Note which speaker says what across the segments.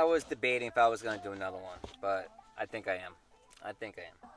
Speaker 1: was debating if I was gonna do another one, but I think I am. I think I am.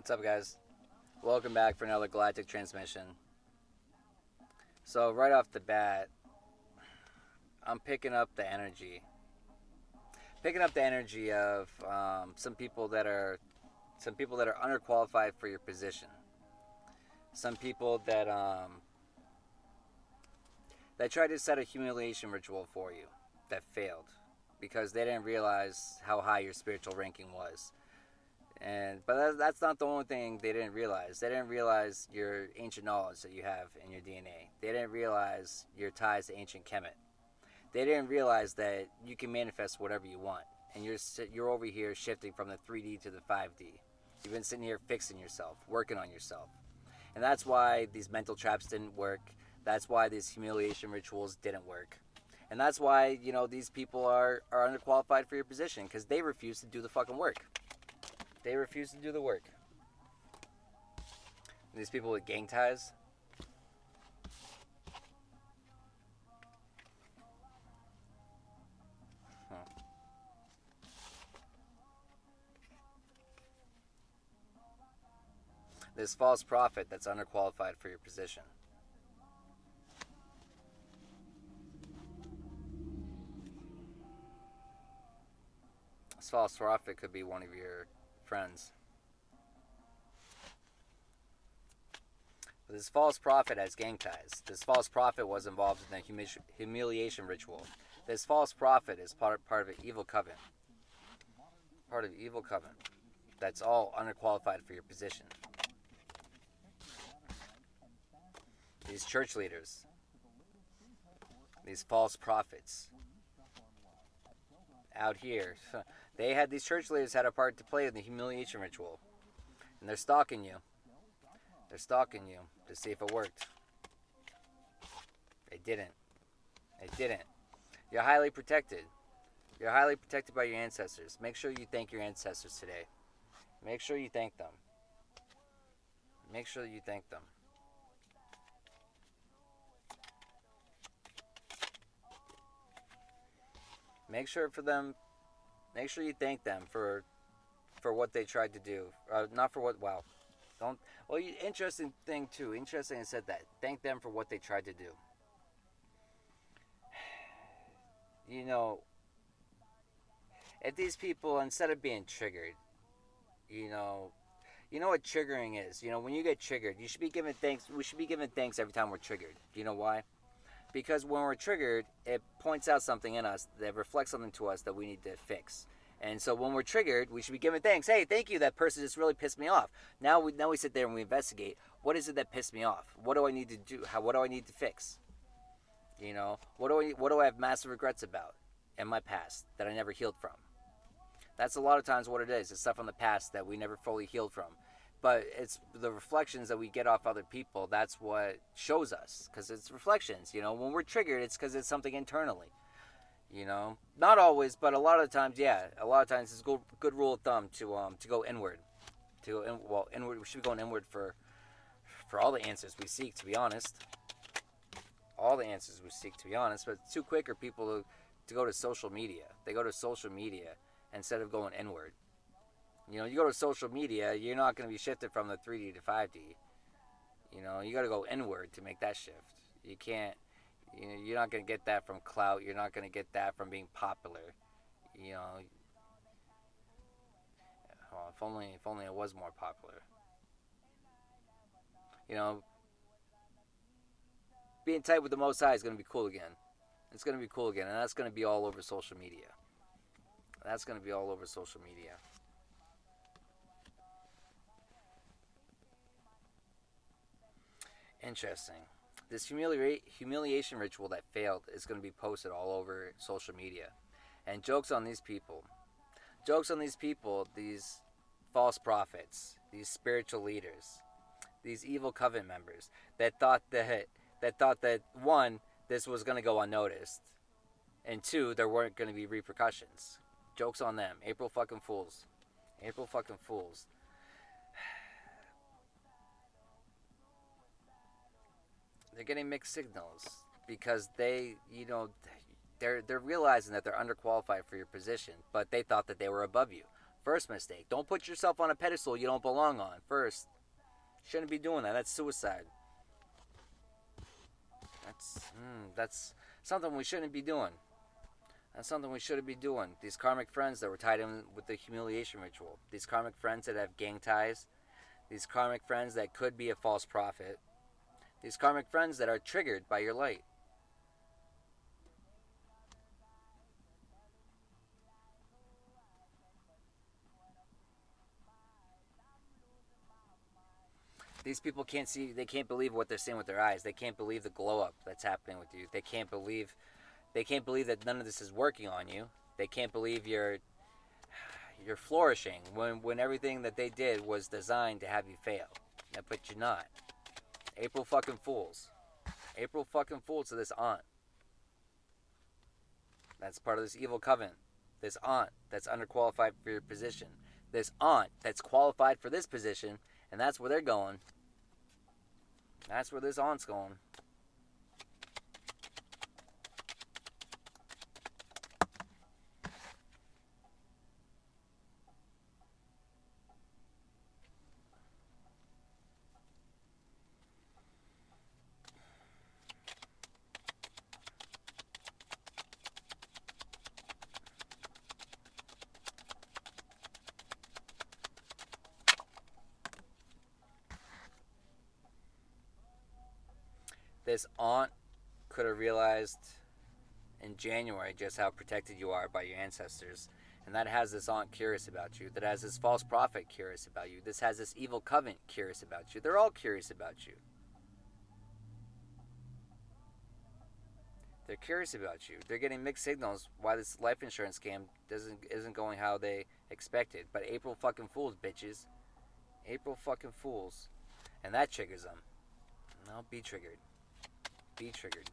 Speaker 1: What's up, guys? Welcome back for another Galactic Transmission. So, right off the bat, I'm picking up the energy of some people that are underqualified for your position. Some people that tried to set a humiliation ritual for you that failed because they didn't realize how high your spiritual ranking was. But that's not the only thing they didn't realize. They didn't realize your ancient knowledge that you have in your DNA. They didn't realize your ties to ancient Kemet. They didn't realize that you can manifest whatever you want, and you're over here shifting from the 3D to the 5D. You've been sitting here fixing yourself, working on yourself, and that's why these mental traps didn't work. That's why these humiliation rituals didn't work, and that's why these people are underqualified for your position because they refuse to do the fucking work. They refuse to do the work. These people with gang ties. This false prophet that's underqualified for your position. This false prophet could be one of your friends. This false prophet has gang ties. This false prophet was involved in a humiliation ritual. This false prophet is part of an evil coven. Part of an evil coven. That's all underqualified for your position. These church leaders. These false prophets. Out here. These church leaders had a part to play in the humiliation ritual. And they're stalking you. They're stalking you to see if it worked. They didn't. They didn't. You're highly protected. You're highly protected by your ancestors. Make sure you thank your ancestors today. Make sure you thank them. Make sure you thank them. Make sure you thank them for what they tried to do. Not for what, wow. Don't, well, interesting thing too. Interesting I said that. Thank them for what they tried to do. If these people, instead of being triggered, you know what triggering is. When you get triggered, you should be giving thanks. We should be giving thanks every time we're triggered. Do you know why? Because when we're triggered, it points out something in us that reflects something to us that we need to fix. And so when we're triggered, we should be giving thanks. Hey, thank you. That person just really pissed me off. Now we sit there and we investigate. What is it that pissed me off? What do I need to do? What do I need to fix? What do I have massive regrets about in my past that I never healed from? That's a lot of times what it is. It's stuff from the past that we never fully healed from. But it's the reflections that we get off other people. That's what shows us, because it's reflections. When we're triggered, it's because it's something internally. Not always, but a lot of times, yeah. A lot of times, it's a good rule of thumb to go inward. Inward. We should be going inward for all the answers we seek. To be honest, all the answers we seek. To be honest, but it's too quick are people to go to social media. They go to social media instead of going inward. You go to social media, you're not going to be shifted from the 3D to 5D. You got to go inward to make that shift. You can't. You're not going to get that from clout. You're not going to get that from being popular. Well, if only it was more popular. Being tight with the Most High is going to be cool again. It's going to be cool again, and that's going to be all over social media. That's going to be all over social media. Interesting. This humiliation ritual that failed is going to be posted all over social media. And jokes on these people. Jokes on these people, these false prophets, these spiritual leaders, these evil covenant members that thought that one, this was going to go unnoticed, and two, there weren't going to be repercussions. Jokes on them. April fucking Fools. April fucking Fools. They're getting mixed signals because they're realizing that they're underqualified for your position, but they thought that they were above you. First mistake. Don't put yourself on a pedestal you don't belong on. First. Shouldn't be doing that. That's suicide. That's something we shouldn't be doing. That's something we shouldn't be doing. These karmic friends that were tied in with the humiliation ritual. These karmic friends that have gang ties. These karmic friends that could be a false prophet. These karmic friends that are triggered by your light. These people can't see, they can't believe what they're seeing with their eyes. They can't believe the glow up that's happening with you. They can't believe that none of this is working on you. They can't believe you're flourishing when everything that they did was designed to have you fail. But you're not. April fucking Fools. April fucking Fools to this aunt. That's part of this evil covenant. This aunt that's underqualified for your position. This aunt that's qualified for this position, and that's where they're going. That's where this aunt's going. This aunt could have realized in January just how protected you are by your ancestors. And that has this aunt curious about you. That has this false prophet curious about you. This has this evil covenant curious about you. They're all curious about you. They're curious about you. They're getting mixed signals why this life insurance scam isn't going how they expected. But April fucking Fools, bitches. April fucking Fools. And that triggers them. No, be triggered. Be triggered.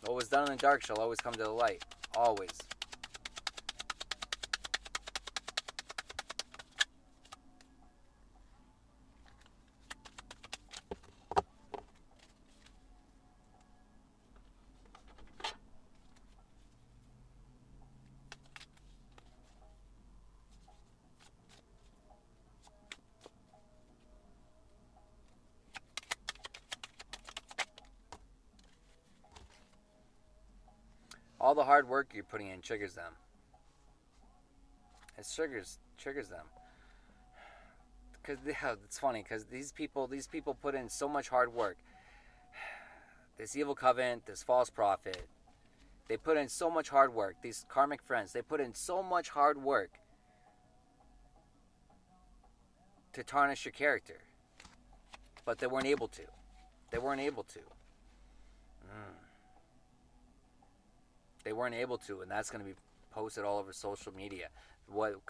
Speaker 1: What was done in the dark shall always come to the light. Always. All the hard work you're putting in triggers them. It triggers them. Because yeah, it's funny because these people put in so much hard work. This evil covenant, this false prophet, they put in so much hard work. These karmic friends, they put in so much hard work to tarnish your character, but they weren't able to. They weren't able to. They weren't able to, and that's going to be posted all over social media.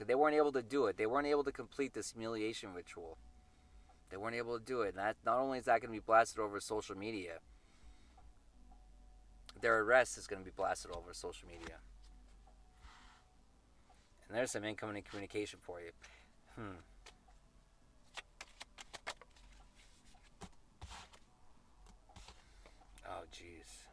Speaker 1: They weren't able to do it. They weren't able to complete this humiliation ritual. They weren't able to do it. And that, not only is that going to be blasted over social media, their arrest is going to be blasted over social media. And there's some incoming communication for you. Oh, jeez.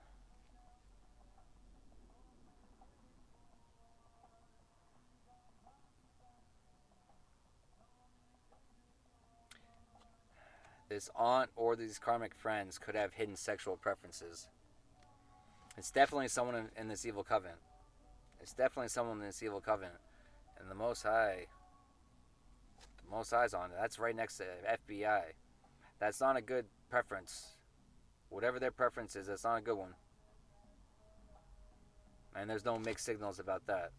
Speaker 1: This aunt or these karmic friends could have hidden sexual preferences. It's definitely someone in this evil covenant. It's definitely someone in this evil covenant. And the Most High's on it. That's right next to FBI. That's not a good preference. Whatever their preference is, that's not a good one. And there's no mixed signals about that.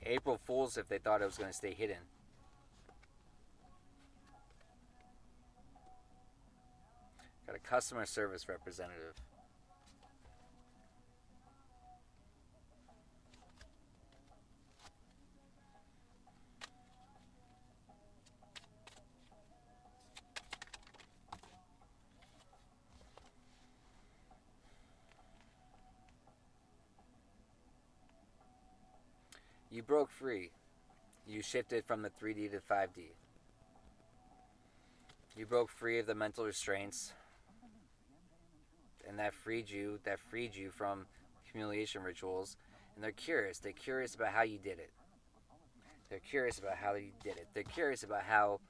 Speaker 1: April Fools if they thought it was going to stay hidden. Got a customer service representative. You broke free. You shifted from the 3D to 5D. You broke free of the mental restraints, and that freed you from humiliation rituals, and they're curious. They're curious about how you did it. They're curious about how you did it. They're curious about how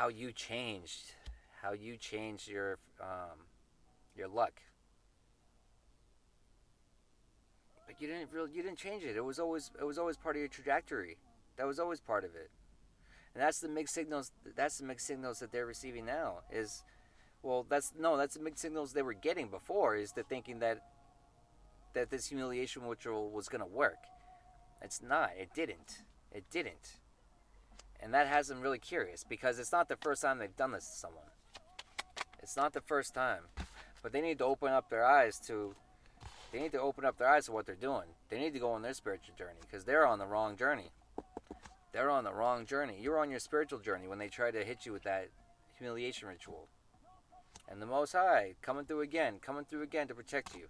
Speaker 1: you changed, how you changed your luck. But you didn't change it. It was always part of your trajectory. That was always part of it. And that's the mixed signals. That's the mixed signals that they're receiving now. Is well, that's the mixed signals they were getting before. Is the thinking that this humiliation ritual was gonna work. It's not. It didn't. It didn't. And that has them really curious because it's not the first time they've done this to someone. It's not the first time, but they need to open up their eyes to. They need to open up their eyes to what they're doing. They need to go on their spiritual journey because they're on the wrong journey. They're on the wrong journey. You're on your spiritual journey when they try to hit you with that humiliation ritual. And the Most High coming through again to protect you.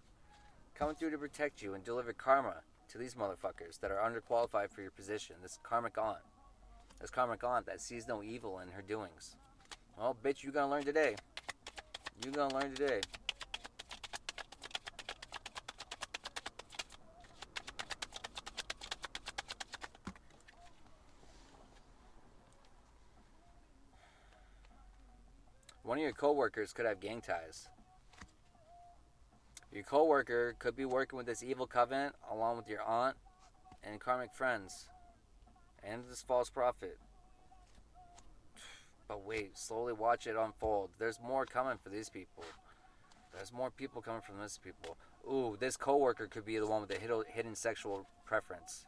Speaker 1: Coming through to protect you and deliver karma to these motherfuckers that are underqualified for your position. This karmic aunt. This karmic aunt that sees no evil in her doings. Well, bitch, you're gonna learn today. You're gonna learn today. One of your coworkers could have gang ties. Your coworker could be working with this evil covenant along with your aunt and karmic friends and this false prophet. But wait, slowly watch it unfold. There's more coming for these people. There's more people coming from these people. Ooh, this coworker could be the one with the hidden sexual preference.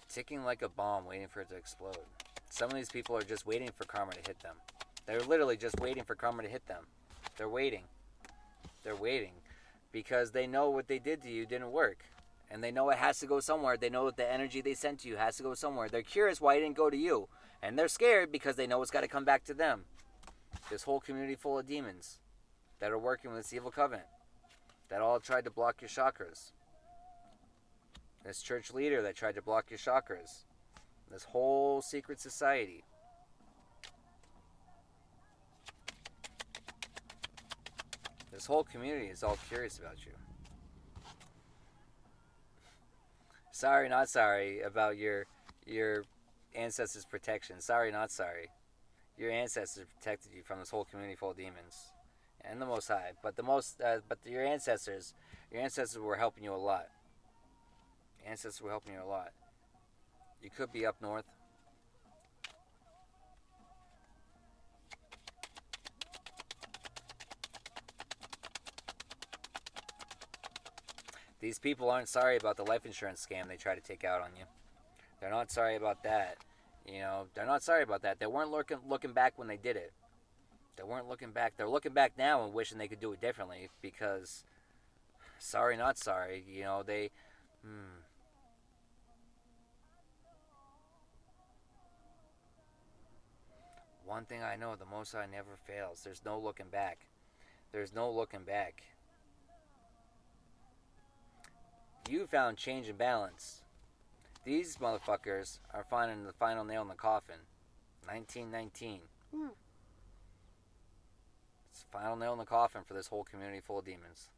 Speaker 1: Ticking like a bomb, waiting for it to explode. Some of these people are just waiting for karma to hit them. They're literally just waiting for karma to hit them. They're waiting. They're waiting because they know what they did to you didn't work. And they know it has to go somewhere. They know that the energy they sent to you has to go somewhere. They're curious why it didn't go to you. And they're scared because they know it's got to come back to them. This whole community full of demons that are working with this evil covenant that all tried to block your chakras. This church leader that tried to block your chakras. This whole secret society. This whole community is all curious about you. Sorry, not sorry about your ancestors' protection. Sorry, not sorry. Your ancestors protected you from this whole community full of demons and the Most High. But your ancestors were helping you a lot. Ancestors were helping you a lot. You could be up north. These people aren't sorry about the life insurance scam they try to take out on you. They're not sorry about that. You know, they're not sorry about that. They weren't looking back when they did it. They weren't looking back. They're looking back now and wishing they could do it differently because, sorry, not sorry. You know, they. One thing I know, the Most High never fails. There's no looking back. There's no looking back. You found change and balance. These motherfuckers are finding the final nail in the coffin. 1919. It's the final nail in the coffin for this whole community full of demons.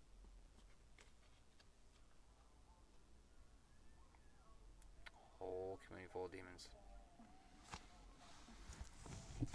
Speaker 1: Whole community full of demons.